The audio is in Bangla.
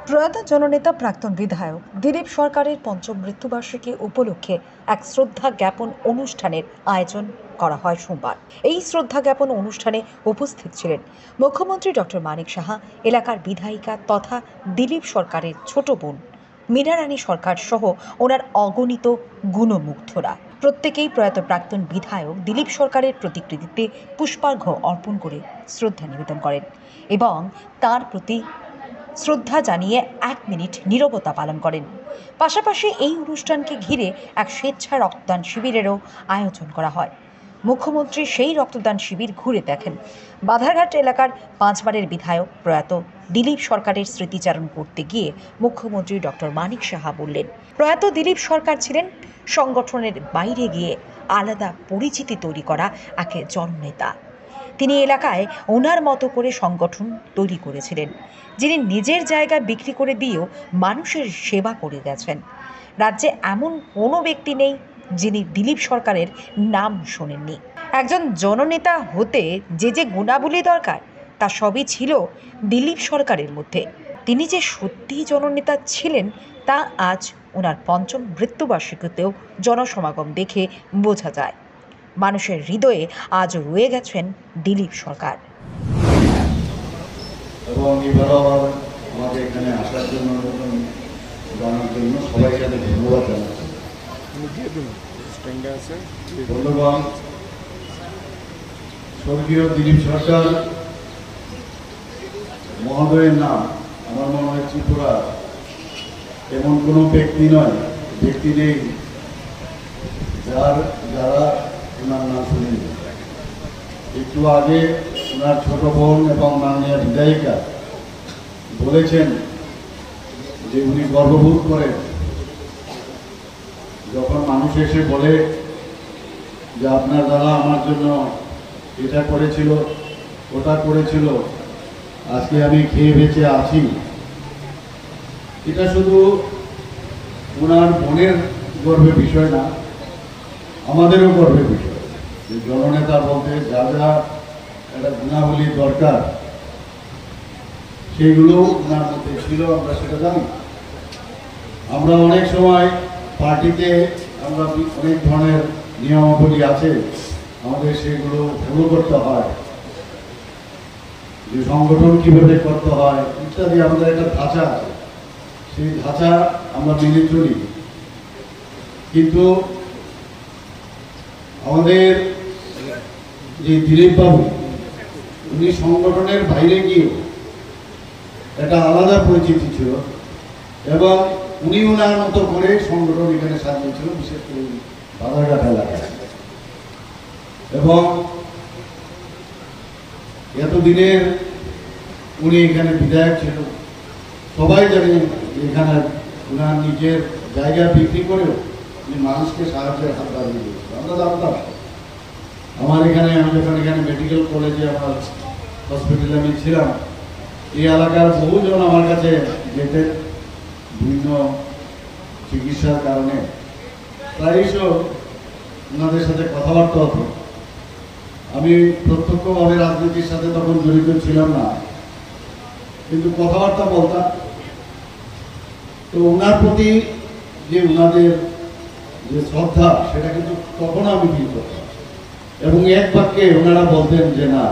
প্রয়াত জননেতা প্রাক্তন বিধায়ক দিলীপ সরকারের পঞ্চম মৃত্যুবার্ষিকী উপলক্ষে এক শ্রদ্ধা জ্ঞাপন অনুষ্ঠানের আয়োজন করা হয় সোমবার। এই শ্রদ্ধা জ্ঞাপন অনুষ্ঠানে উপস্থিত ছিলেন মুখ্যমন্ত্রী ডক্টর মানিক সাহা, এলাকার বিধায়িকা তথা দিলীপ সরকারের ছোট বোন মীরা রানী সরকার সহ ওনার অগণিত গুণমুগ্ধরা। প্রত্যেকেই প্রয়াত প্রাক্তন বিধায়ক দিলীপ সরকারের প্রতিকৃতিতে পুষ্পার্ঘ্য অর্পণ করে শ্রদ্ধা নিবেদন করেন এবং তার প্রতি শ্রদ্ধা জানিয়ে 1 মিনিট নীরবতা পালন করেন। পাশাপাশি এই অনুষ্ঠানকে ঘিরে এক স্বেচ্ছা রক্তদান শিবিরেরও আয়োজন করা হয়। মুখ্যমন্ত্রী সেই রক্তদান শিবির ঘুরে দেখেন। বাধারঘাট এলাকার 5 বারের বিধায়ক প্রয়াত দিলীপ সরকারের স্মৃতিচারণ করতে গিয়ে মুখ্যমন্ত্রী ডক্টর মানিক সাহা বললেন, প্রয়াত দিলীপ সরকার ছিলেন সংগঠনের বাইরে গিয়ে আলাদা পরিচিতি তৈরি করা এক জননেতা। তিনি এলাকায় ওনার মতো করে সংগঠন তৈরি করেছিলেন, যিনি নিজের জায়গা বিক্রি করে দিয়েও মানুষের সেবা করে গেছেন। রাজ্যে এমন কোনো ব্যক্তি নেই যিনি দিলীপ সরকারের নাম শোনেননি। একজন জননেতা হতে যে গুণাবলী দরকার তা সবই ছিল দিলীপ সরকারের মধ্যে। তিনি যে সত্যিই জননেতা ছিলেন তা আজ ওনার পঞ্চম মৃত্যুবার্ষিকীতেও জনসমাগম দেখে বোঝা যায়। মানুষের হৃদয়ে আজ রয়ে গেছেন দিলীপ সরকার। এবং আমাকে এখানে আসার জন্য জানার জন্য সবাইকে আমি ধন্যবাদ জানাচ্ছি। বন্ধুগণ, স্বর্গীয় দিলীপ সরকার মহোদয়ের নাম আমার মনে হয় ত্রিপুরা এমন কোনো ব্যক্তি নেই যারা ওনার নাম শুনেনি। একটু আগে ওনার ছোট বোন এবং মাননীয় বিধায়িকা বলেছেন যে উনি গর্ববোধ করেন যখন মানুষ এসে বলে যে আপনার দ্বারা আমার জন্য এটা করেছিল, ওটা করেছিল, আজকে আমি খেয়ে বেঁচে আছি। এটা শুধু ওনার বোনের গর্বের বিষয় না, আমাদেরও গর্বের বিষয়। জননেতা বলতে যা যা একটা গুণাবলী দরকার সেগুলো ওনার মধ্যে ছিল, আমরা সেটা জানি। আমরা অনেক সময় পার্টিতে আমরা অনেক ধরনের নিয়মাবলী আছে, আমাদের সেগুলো ফলো করতে হয়, যে সংগঠন কিভাবে করতে হয় ইত্যাদি আমাদের একটা ধাঁচা আছে, সেই ধাঁচা আমরা মেনে চলি। কিন্তু আমাদের যে দিলীপ বাবু, উনি সংগঠনের বাইরে গিয়ে একটা আলাদা পরিচিতি ছিল এবং উনি ওনার মতো করে সংগঠন এখানে সাজিয়েছিল, বিশেষ করে বাধারঘাট এলাকায়। এবং এতদিনের উনি এখানে বিধায়ক ছিল, সবাই জানেন এখানে ওনার নিজের জায়গা বিক্রি করেও উনি মানুষকে সাহায্যের হাত বাড়িয়ে দিয়েছিল। আমরা জানতাম, আমি যখন এখানে মেডিকেল কলেজে আমার হসপিটালে আমি ছিলাম, এই এলাকার বহুজন আমার কাছে যেতেন বিভিন্ন চিকিৎসার কারণে, প্রায়শই ওনাদের সাথে কথাবার্তা হতো। আমি প্রত্যক্ষভাবে রাজনীতির সাথে তখন জড়িত ছিলাম না, কিন্তু কথাবার্তা বলতাম। তো ওনার প্রতি যে ওনাদের যে শ্রদ্ধা, সেটা কিন্তু তখন আমি ফিল করতাম এবং এক বাক্যে ওনারা বলতেন যে না,